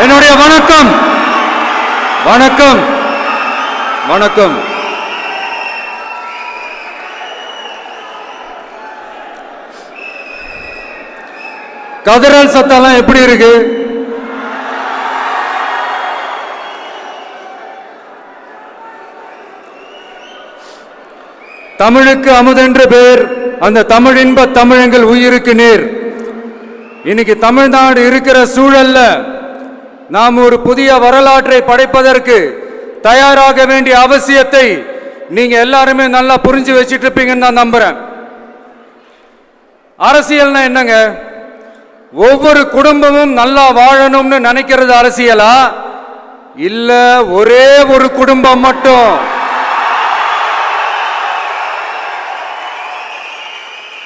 என்னுடைய வணக்கம் வணக்கம் வணக்கம். கதறல் சத்தம்லாம் எப்படி இருக்கு? தமிழுக்கு அமுதென்று பேர், அந்த தமிழ் இன்ப தமிழங்கள் உயிருக்கு நேர். இன்னைக்கு தமிழ்நாடு இருக்கிற சூழல்ல நாம் ஒரு புதிய வரலாற்றை படைப்பதற்கு தயாராக வேண்டிய அவசியத்தை நீங்க எல்லாருமே நல்லா புரிஞ்சு வச்சிட்டு இருப்பீங்கன்னு நான் நம்புறேன். அரசியல்னா என்னங்க? ஒவ்வொரு குடும்பமும் நல்லா வாழணும்னு நினைக்கிறது அரசியலா? இல்ல ஒரே ஒரு குடும்பம் மட்டும்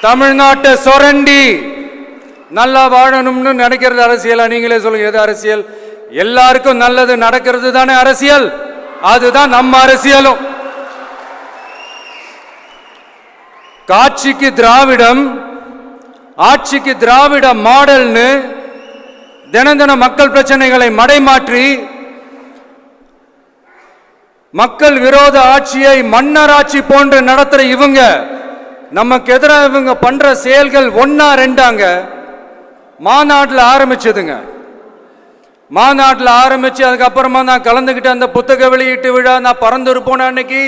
தமிழ்நாட்டை சுரண்டி நல்லா வாழணும்னு நினைக்கிறது அரசியலா? நீங்களே சொல்லுங்க, எது அரசியல்? எல்லாருக்கும் நல்லது நடக்கிறது தானே அரசியல். அதுதான் நம்ம அரசியலும். காட்சிக்கு திராவிடம், ஆட்சிக்கு திராவிட மாடல்னு தினம் தினம் மக்கள் பிரச்சனைகளை மடைமாற்றி மக்கள் விரோத ஆட்சியை மன்னராட்சி போன்று நடத்துற இவங்க, நமக்கு எதிராக இவங்க பண்ற செயல்கள் ஒன்னா ரெண்டாங்க. மாநாட்டில் ஆரம்பிச்சதுங்க. மாநாட்டில் ஆரம்பிச்சு அதுக்கப்புறமா நான் கலந்துக்கிட்ட அந்த புத்தக வெளியீட்டு விழா, நான் பறந்துரு போன அன்னைக்கு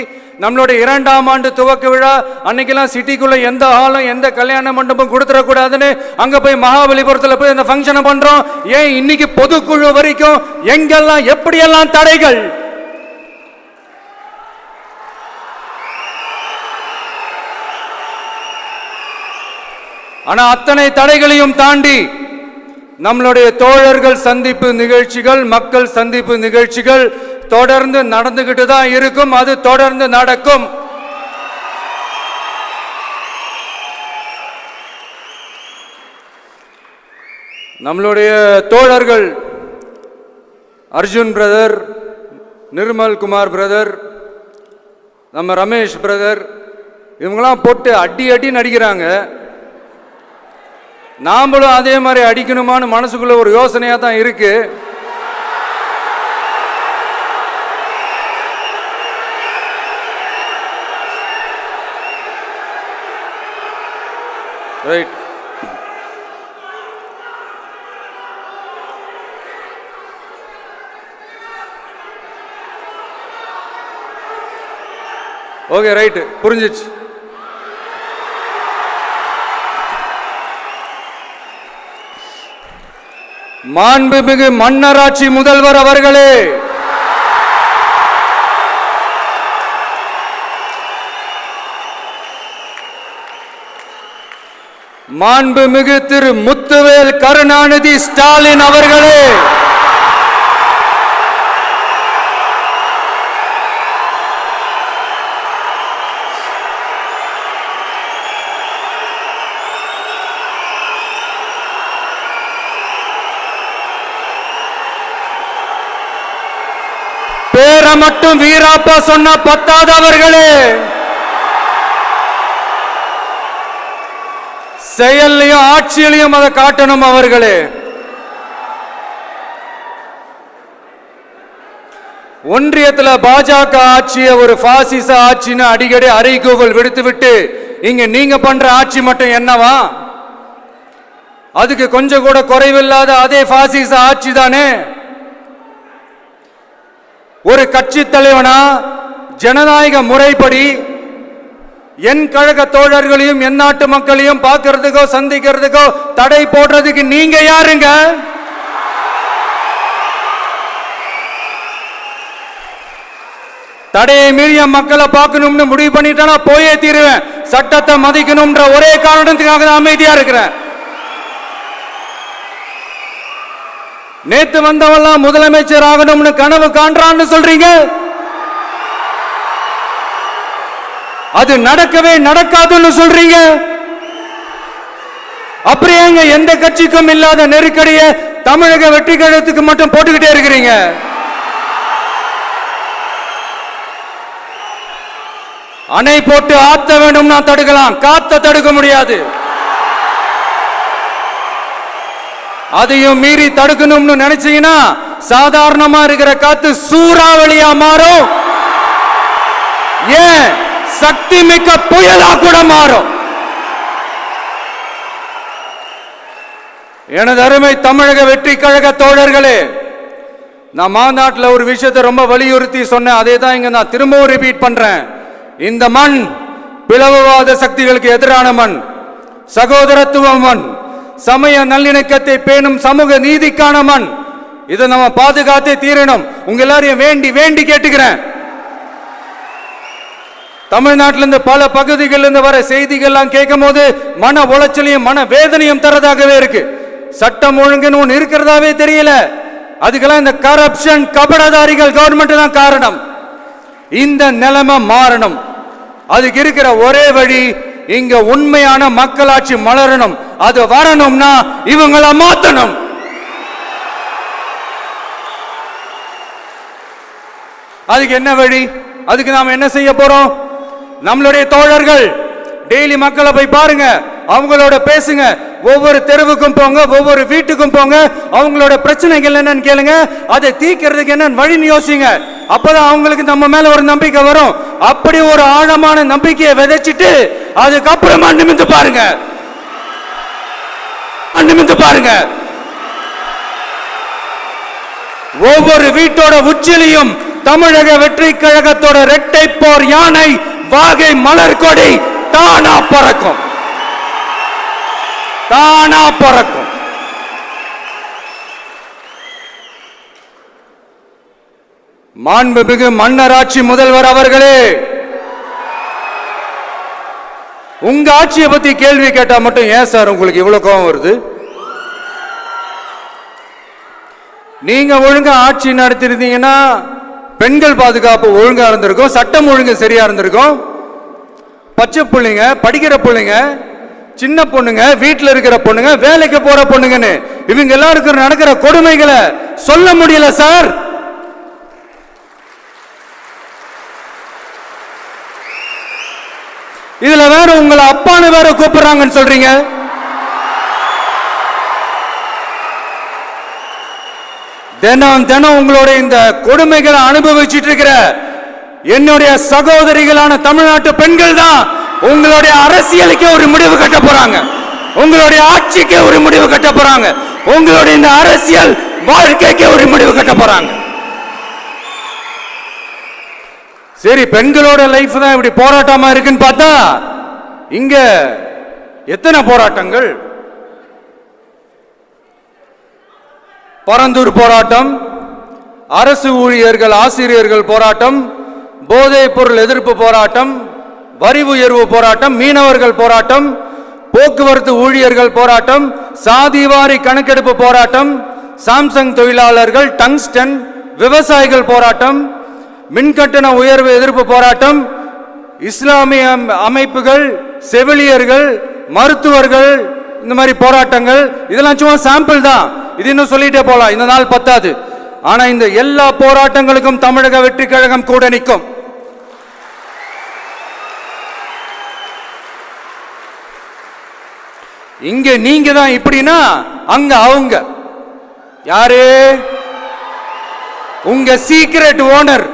நம்மளுடைய 2ஆம் ஆண்டு துவக்க விழா அன்னைக்கெல்லாம் சிட்டிக்குள்ள எந்த ஹாலும் எந்த கல்யாண மண்டபம் கொடுத்துடக்கூடாதுன்னு அங்க போய் மகாபலிபுரத்தில் போய் அந்த ஃபங்க்ஷனை பண்றோம். ஏன் இன்னைக்கு பொதுக்குழு வரைக்கும் எங்கெல்லாம் எப்படியெல்லாம் தடைகள்? ஆனா அத்தனை தடைகளையும் தாண்டி நம்மளுடைய தோழர்கள் சந்திப்பு நிகழ்ச்சிகள், மக்கள் சந்திப்பு நிகழ்ச்சிகள் தொடர்ந்து நடந்துகிட்டு தான் இருக்கும். அது தொடர்ந்து நடக்கும். நம்மளுடைய தோழர்கள் அர்ஜுன் பிரதர், நிர்மல் குமார் பிரதர், நம்ம ரமேஷ் பிரதர், இவங்கெல்லாம் போட்டு அடி அடி நடிக்கிறாங்க. நாமளும் அதே மாதிரி அடிக்கணுமான்னு மனசுக்குள்ள ஒரு யோசனையா தான் இருக்கு. ரைட். ஓகே, ரைட்டு, புரிஞ்சிச்சு. மாண்புமிகு மன்னராட்சி முதல்வர் அவர்களே, மாண்புமிகு திரு முத்துவேல் கருணாநிதி ஸ்டாலின் அவர்களே, பேரை மட்டும் வீராப்பா சொன்ன பத்தாதவர்களே, செயல்லையும் ஆட்சியிலையும் அதை காட்டணும் அவர்களே. ஒன்றியத்தில் பாஜக ஆட்சியை ஒரு பாசிச ஆட்சின்னு அடிக்கடி அறைகூவல் விடுத்துவிட்டு இங்க நீங்க பண்ற ஆட்சி மட்டும் என்னவா? அதுக்கு கொஞ்சம் கூட குறைவில்லாத அதே பாசிச ஆட்சி தானே. ஒரு கட்சி தலைவனா ஜனநாயக முறைப்படி என் கழக தோழர்களையும் என் நாட்டு மக்களையும் பார்க்கறதுக்கோ சந்திக்கிறதுக்கோ தடை போடுறதுக்கு நீங்க யாருங்க? தடையை மீறிய மக்களை பார்க்கணும்னு முடிவு பண்ணிட்டா போயே தீருவேன். சட்டத்தை மதிக்கணும்ன்ற ஒரே காரணத்துக்காக தான் அமைதியா இருக்கிறேன். நேத்து வந்தவெல்லாம் முதலமைச்சர் ஆகணும்னு கனவு காண்றான்னு சொல்றீங்க. அது நடக்கவே நடக்காதுன்னு சொல்றீங்க. அப்படியே எந்த கட்சிக்கும் இல்லாத நெருக்கடியை தமிழக வெற்றி கழகத்துக்கு மட்டும் போட்டுக்கிட்டே இருக்கிறீங்க. அணை போட்டு ஆத்த வேண்டும்னா தடுக்கலாம், காத்த தடுக்க முடியாது. அதையும் மீறி தடுக்கணும்னு நினைச்சீங்கன்னா சாதாரணமா இருக்கிற காத்து சூறாவளியா மாறும். ஏன் சக்தி மிக்க புயலா கூட மாறும். எனது அருமை தமிழக வெற்றி கழக தோழர்களே, நான் மாநாட்டில் ஒரு விஷயத்தை ரொம்ப வலியுறுத்தி சொன்னேன். அதே தான் இங்க நான் திரும்பவும் ரிப்பீட் பண்றேன். இந்த மண் பிளவுவாத சக்திகளுக்கு எதிரான மண், சகோதரத்துவ மண், சமய நல்லிணக்கத்தை பேணும் சமூக நீதிக்கான மண். இதை நம்ம பாதுகாத்தே தீரணும். உங்க எல்லாரையும் வேண்டி வேண்டி கேட்டுக்கிறேன். தமிழ்நாட்டிலிருந்து பல பகுதிகளிலிருந்து வர செய்திகள்லாம் கேட்கும் போது மன உளைச்சலையும் மன வேதனையும் தரதாகவே இருக்கு. சட்டம் ஒழுங்குன்னு ஒன்று இருக்கிறதாவே தெரியல. அதுக்கெல்லாம் இந்த கரப்ஷன் கபடதாரிகள் கவர்மெண்ட் தான் காரணம். இந்த நிலைமை மாறணும். அதுக்கு இருக்கிற ஒரே வழி, இங்க உண்மையான மக்களாட்சி மலரணும். அது வரணும்னா இவங்கள மாத்தணும். அதுக்கு என்ன வழி? அதுக்கு நாம என்ன செய்ய போறோம்? நம்மளுடைய தோழர்கள் டெய்லி மக்களை போய் பாருங்க, அவங்களோட பேசுங்க, ஒவ்வொரு தெருவுக்கும் போங்க, ஒவ்வொரு வீட்டுக்கும் போங்க, அவங்களோட பிரச்சனைகள் என்னன்னு கேளுங்க, அதை தீர்க்கிறதுக்கு என்ன வழின்னு யோசிங்க. அப்பதான் அவங்களுக்கு நம்ம மேல ஒரு நம்பிக்கை வரும். அப்படி ஒரு ஆழமான நம்பிக்கையை விதைச்சிட்டு அதுக்கப்புறமா நிமிந்து பாருங்க, நிமிந்து பாருங்க. ஒவ்வொரு வீட்டோட உச்சிலையும் தமிழக வெற்றி கழகத்தோட இரட்டை போர் யானை வாகை மலர் கொடி தானா பறக்கும், தானா பறக்கும். மாண்புமிகு மன்னராட்சி முதல்வர் அவர்களே, உங்க ஆட்சியை பத்தி கேள்வி கேட்டா மட்டும் ஏன் சார் உங்களுக்கு இவ்வளவு கோபம் வருது? நீங்க ஒழுங்கா ஆட்சி நடத்திருந்தீங்கன்னா பெண்கள் பாதுகாப்பு ஒழுங்கா இருந்திருக்கும், சட்டம் ஒழுங்கு சரியா இருந்திருக்கும். பச்சை பிள்ளைங்க, படிக்கிற பிள்ளைங்க, சின்ன பொண்ணுங்க, வீட்டில் இருக்கிற பொண்ணுங்க, வேலைக்கு போற பொண்ணுங்கன்னு இவங்க எல்லாருக்கும் நடக்கிற கொடுமைகளை சொல்ல முடியல சார். இதுல வேற உங்களை அப்பான்னு வேற கூப்பிடுறாங்கன்னு சொல்றீங்க. தினம் தினம் உங்களுடைய இந்த கொடுமைகளை அனுபவிச்சுட்டு இருக்கிற என்னுடைய சகோதரிகளான தமிழ்நாட்டு பெண்கள் தான் உங்களுடைய அரசியலுக்கு ஒரு முடிவு கட்ட போறாங்க, உங்களுடைய ஆட்சிக்கு ஒரு முடிவு கட்ட போறாங்க, உங்களுடைய இந்த அரசியல் வாழ்க்கைக்கு ஒரு முடிவு கட்ட போறாங்க. சரி, பெண்களோட லைஃப் தான் இப்படி போராட்டமா இருக்குன்னு பார்த்தா இங்க எத்தனை போராட்டங்கள்? பரந்தூர் போராட்டம், அரசு ஊழியர்கள் ஆசிரியர்கள் போராட்டம், போதைப் பொருள் எதிர்ப்பு போராட்டம், வரி உயர்வு போராட்டம், மீனவர்கள் போராட்டம், போக்குவரத்து ஊழியர்கள் போராட்டம், சாதிவாரி கணக்கெடுப்பு போராட்டம், சாம்சங் தொழிலாளர்கள், டங்ஸ்டன், விவசாயிகள் போராட்டம், மின்கட்டண உயர்வு எதிர்ப்பு போராட்டம், இஸ்லாமிய அமைப்புகள், செவிலியர்கள், மருத்துவர்கள், இந்த மாதிரி போராட்டங்கள். இதெல்லாம் சும்மா சாம்பிள் தான். இது இன்னும் சொல்லிட்டே போலாம், இந்த நாள் பத்தாது. ஆனா இந்த எல்லா போராட்டங்களுக்கும் தமிழக வெற்றி கழகம் கூட நிற்கும். இங்க நீங்க தான் இப்படின்னா அங்க அவங்க யாரு? உங்க சீக்ரெட் ஓனர்.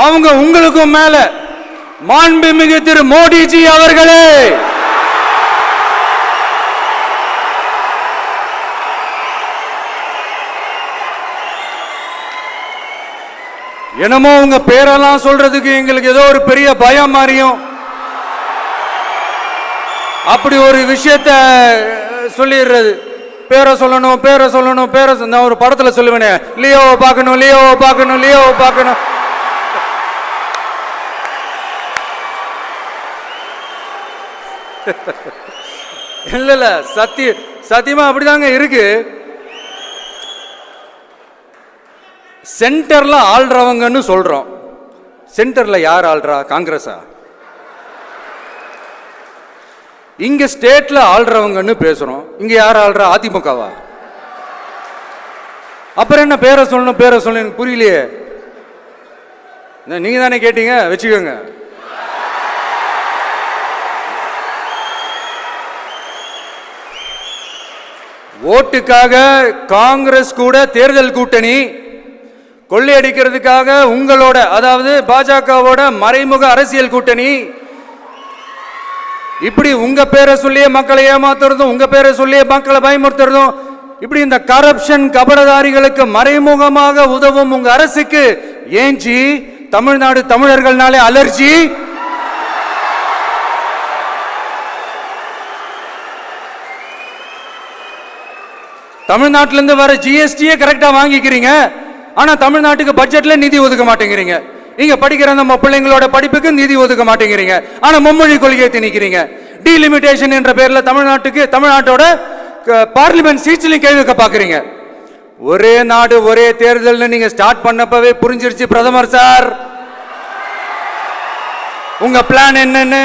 அவங்க உங்களுக்கும் மேல மாண்புமிகு திரு மோடிஜி அவர்களே, என்னமோ உங்க பேரெல்லாம் சொல்றதுக்கு எங்களுக்கு ஏதோ ஒரு பெரிய பயம் மாறியும் அப்படி ஒரு விஷயத்த சொல்லிடுறது. பேரை சொல்லணும், பேரை சொல்லணும், பேரை நான் ஒரு படத்துல சொல்லுவேனே, லியோவை பார்க்கணும், லியோவை பார்க்கணும், லியோவை பார்க்கணும். இல்ல இல்ல, சத்தியமா அப்படிதாங்க இருக்கு. சென்டர்ல ஆள்றவங்கன்னு சொல்றோம். சென்டர்ல யார் ஆள்றா? காங்கிரஸா? இங்க ஸ்டேட்ல ஆள்றவங்கன்னு பேசுறோம். இங்க யார் ஆள்றா? அதிமுகவா? அப்புறம் என்ன பேரை சொல்லணும், பேரை சொல்லணும்? எனக்கு புரியலையே. நீங்க தானே கேட்டீங்க, வச்சுக்கோங்க. ஓட்டுக்காக காங்கிரஸ் கூட தேர்தல் கூட்டணி, கொள்ளையடிக்கிறதுக்காக உங்களோட அதாவது பாஜகவோட மறைமுக அரசியல் கூட்டணி, இப்படி உங்க பேரை சொல்லியே மக்களை ஏமாத்துறதும் உங்க பேரை சொல்லியே மக்களை பயமுறுத்துறதும், இப்படி இந்த கரப்ஷன் கபடதாரிகளுக்கு மறைமுகமாக உதவும் உங்க அரசுக்கு ஏஞ்சி தமிழ்நாடு தமிழர்கள்னாலே அலர்ஜி. தமிழ்நாட்டிலிருந்து வர ஜிஎஸ்டியே கரெக்டா வாங்கிக்கிறீங்க, ஆனா தமிழ்நாட்டுக்கு பட்ஜெட்ல நிதி ஒதுக்க மாட்டேங்கிறீங்க. இங்க படிக்கிற நம்ம பிள்ளைங்களோட படிப்புக்கு நிதி ஒதுக்க மாட்டேங்கிறீங்க, ஆனா மும்மொழி கொள்கையை திணிக்கிறீங்க. டீலிமிட்டேஷன் என்ற பேர்ல தமிழ்நாட்டோட பார்லிமெண்ட் சீட்ஸ்லயும் கை வைக்க பாக்குறீங்க. ஒரே நாடு ஒரே தேர்தல் நீங்க ஸ்டார்ட் பண்ணப்பவே புரிஞ்சிருச்சு பிரதமர் சார் உங்க பிளான் என்னன்னு,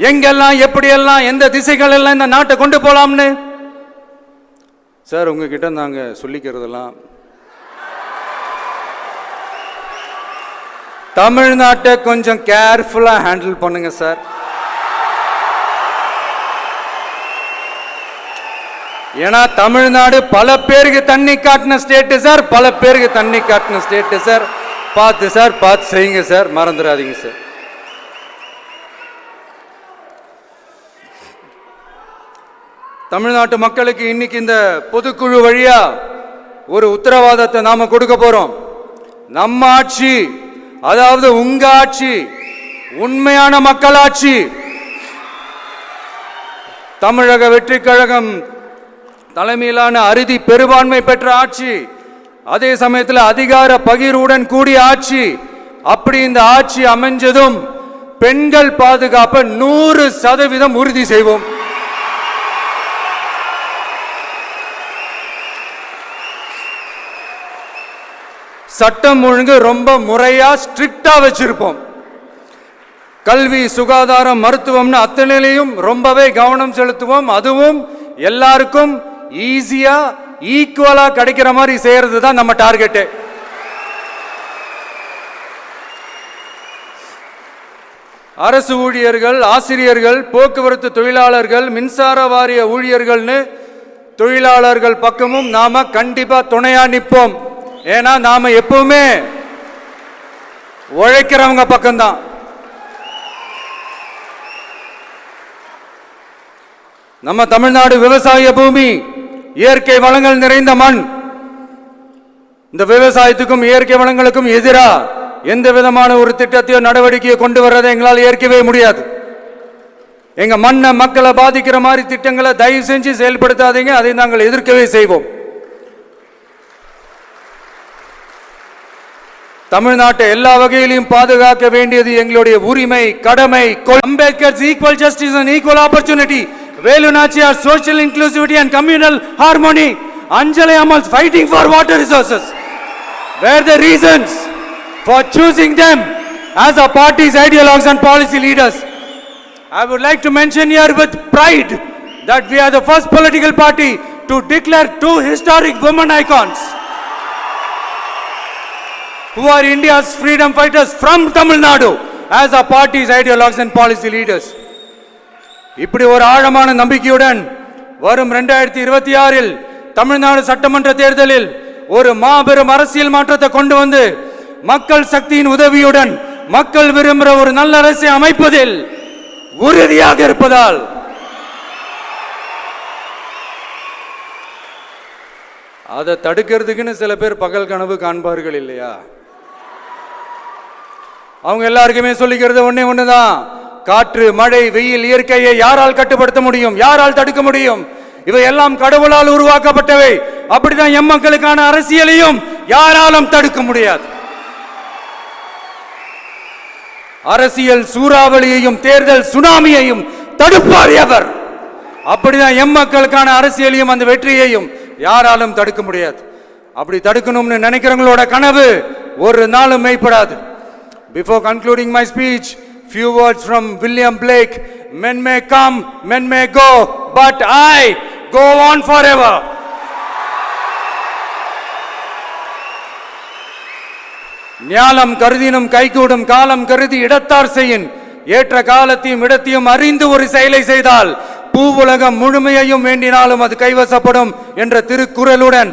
எங்கெல்லாம் எப்படி எல்லாம் எந்த திசைகள் எல்லாம் இந்த நாட்டை கொண்டு போலாம்னு. சார் உங்ககிட்ட நாங்க சொல்லிக்கிறதெல்லாம் தமிழ்நாட்டை கொஞ்சம் கேர்ஃபுல்லா ஹேண்டில் பண்ணுங்க சார். ஏன்னா தமிழ்நாடு பல பேருக்கு தண்ணி காட்டின ஸ்டேட் சார், பல பேருக்கு தண்ணி காட்டின ஸ்டேட் சார். பார்த்து செய்யுங்க சார், மறந்துடாதீங்க சார். தமிழ்நாட்டு மக்களுக்கு இன்னைக்கு இந்த பொதுக்குழு வழியா ஒரு உத்தரவாதத்தை நாம கொடுக்க போறோம். நம்ம ஆட்சி, அதாவது உங்க ஆட்சி, உண்மையான மக்களாட்சி, தமிழக வெற்றி கழகம் தலைமையிலான அறுதி பெரும்பான்மை பெற்ற ஆட்சி, அதே சமயத்தில் அதிகார பகிர்வுடன் கூடிய ஆட்சி. அப்படி இந்த ஆட்சி அமைஞ்சதும் பெண்கள் பாதுகாப்பை 100% உறுதி செய்வோம். சட்டம் ஒழுங்கு ரொம்ப முறையா ஸ்ட்ரிக்டா வச்சிருப்போம். கல்வி, சுகாதாரம், மருத்துவம்னு அத்தனையிலையும் ரொம்பவே கவனம் செலுத்துவோம். அதுவும் எல்லாருக்கும் ஈஸியா ஈக்குவலா கிடைக்கிற மாதிரி செய்யறது தான் நம்ம டார்கெட். அரசு ஊழியர்கள், ஆசிரியர்கள், போக்குவரத்து தொழிலாளர்கள், மின்சார வாரிய ஊழியர்கள்னு தொழிலாளர்கள் பக்கமும் நாம கண்டிப்பா துணையா நிற்போம். ஏன்னா நாம எப்பவுமே உழைக்கிறவங்க பக்கம்தான். நம்ம தமிழ்நாடு விவசாய பூமி, இயற்கை வளங்கள் நிறைந்த மண். இந்த விவசாயத்துக்கும் இயற்கை வளங்களுக்கும் எதிரா எந்த விதமான ஒரு திட்டத்தையோ நடவடிக்கையோ கொண்டு வர்றதை எங்களால் ஏற்கவே முடியாது. எங்க மண்ணை மக்களை பாதிக்கிற மாதிரி திட்டங்களை தயவு செஞ்சு செயல்படுத்தாதீங்க, அதை நாங்கள் எதிர்க்கவே செய்வோம். தமிழ்நாட்டை எல்லா வகையிலும் பாதுகாக்க வேண்டியது எங்களுடைய உரிமை, கடமை. Ambedkar's equal justice and equal opportunity, Velu Nachiyar social inclusivity and communal harmony, Anjali Ammal's fighting for water resources were the reasons for choosing them as our party's ideologues and policy leaders. I would like to mention here with pride that we are the first political party to declare 2 historic women icons who are India's freedom fighters from Tamil Nadu as our party's ideologues and policy leaders. இப்படி ஒரு ஆழமான நம்பிக்கையுடன் வரும் 2026 தமிழ்நாடு சட்டமன்ற தேர்தலில் ஒரு மாபெரும் அரசியல் மாற்றத்தை கொண்டு வந்து மக்கள் சக்தியின் உதவியுடன் மக்கள் விரும்புகிற ஒரு நல்ல அரசை அமைப்பதில் உறுதியாக இருப்பதால் அதை தடுக்கிறதுக்குன்னு சில பேர் பகல் கனவு காண்பார்கள் இல்லையா? அவங்க எல்லாருக்குமே சொல்லிக்கிறது ஒண்ணுதான், காற்று, மழை, வெயில், இயற்கையை யாரால் கட்டுப்படுத்த முடியும்? யாரால் தடுக்க முடியும்? இவை எல்லாம் கடவுளால் உருவாக்கப்பட்டவை. அப்படிதான் எம் மக்களுக்கான அரசியலையும் யாராலும் தடுக்க முடியாது. அரசியல் சூறாவளியையும் தேர்தல் சுனாமியையும் தடுப்பார் எவர். அப்படிதான் எம் மக்களுக்கான அரசியலையும் அந்த வெற்றியையும் யாராலும் தடுக்க முடியாது. அப்படி தடுக்கணும்னு நினைக்கிறவங்களோட கனவு ஒரு நாளும் மெய்ப்படாது. Before concluding my speech, few words from William Blake. Men may come, men may go, but I go on forever. ஞாலம் கருதினும் கைகூடும், காலம் கருதி இடத்தார் செய்யின். ஏற்ற காலத்தையும் இடத்தையும் அறிந்து ஒரு செயலை செய்தால் பூவுலகம் முழுமையையும் வேண்டினாலும் அது கைவசப்படும் என்ற திருக்குறளுடன்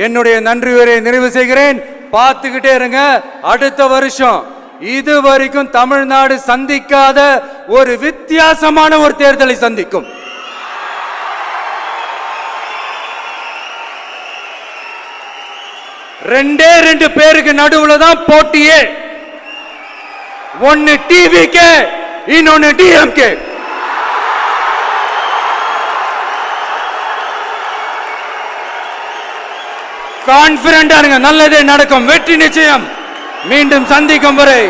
என்னுடைய நன்றி உரையை நிறைவு செய்கிறேன். பார்த்துக்கிட்டே இருங்க. அடுத்த வருஷம் இதுவரைக்கும் தமிழ்நாடு சந்திக்காத ஒரு வித்தியாசமான ஒரு தேர்தலை சந்திக்கும். ரெண்டே ரெண்டு பேருக்கு நடுவுல தான் போட்டியே. ஒன்னு டிவிகே, இன்னொன்னு டிஎம்கே. கான்பிடண்டா இருங்க, நல்லதே நடக்கும், வெற்றி நிச்சயம். மீண்டும் சந்திக்கும் வரை